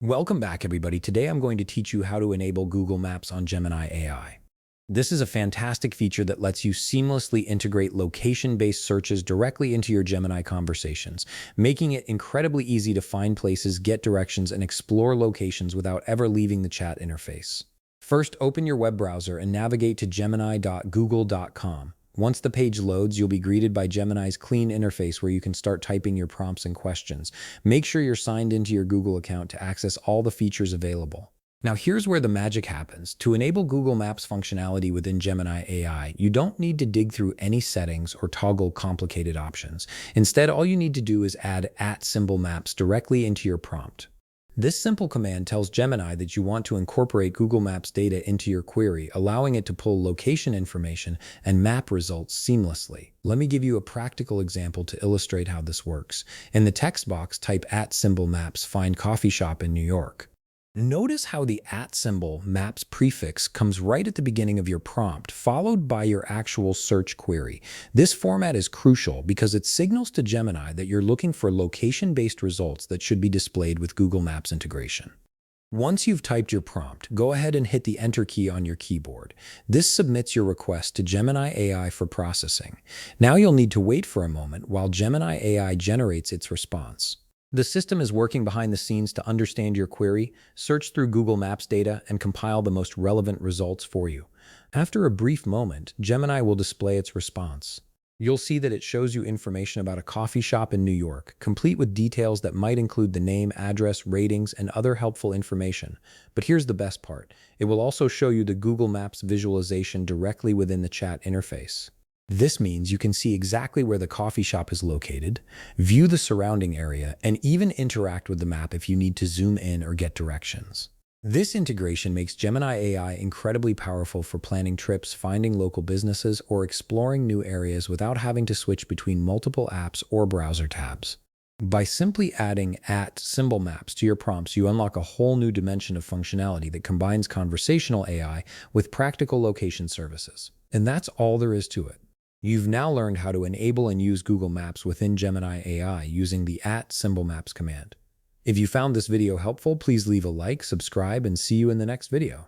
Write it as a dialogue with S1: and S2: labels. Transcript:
S1: Welcome back, everybody. Today I'm going to teach you how to enable Google Maps on Gemini AI. This is a fantastic feature that lets you seamlessly integrate location-based searches directly into your Gemini conversations, making it incredibly easy to find places, get directions, and explore locations without ever leaving the chat interface. First, open your web browser and navigate to gemini.google.com. Once the page loads, you'll be greeted by Gemini's clean interface where you can start typing your prompts and questions. Make sure you're signed into your Google account to access all the features available. Now here's where the magic happens. To enable Google Maps functionality within Gemini AI, you don't need to dig through any settings or toggle complicated options. Instead, all you need to do is add @maps directly into your prompt. This simple command tells Gemini that you want to incorporate Google Maps data into your query, allowing it to pull location information and map results seamlessly. Let me give you a practical example to illustrate how this works. In the text box, type @maps find coffee shop in New York. Notice how the @maps prefix comes right at the beginning of your prompt, followed by your actual search query. This format is crucial because it signals to Gemini that you're looking for location-based results that should be displayed with Google Maps integration. Once you've typed your prompt, go ahead and hit the Enter key on your keyboard. This submits your request to Gemini AI for processing. Now you'll need to wait for a moment while Gemini AI generates its response. The system is working behind the scenes to understand your query, search through Google Maps data, and compile the most relevant results for you. After a brief moment, Gemini will display its response. You'll see that it shows you information about a coffee shop in New York, complete with details that might include the name, address, ratings, and other helpful information. But here's the best part. It will also show you the Google Maps visualization directly within the chat interface. This means you can see exactly where the coffee shop is located, view the surrounding area, and even interact with the map if you need to zoom in or get directions. This integration makes Gemini AI incredibly powerful for planning trips, finding local businesses, or exploring new areas without having to switch between multiple apps or browser tabs. By simply adding @maps to your prompts, you unlock a whole new dimension of functionality that combines conversational AI with practical location services. And that's all there is to it. You've now learned how to enable and use Google Maps within Gemini AI using the @maps command. If you found this video helpful, please leave a like, subscribe, and see you in the next video.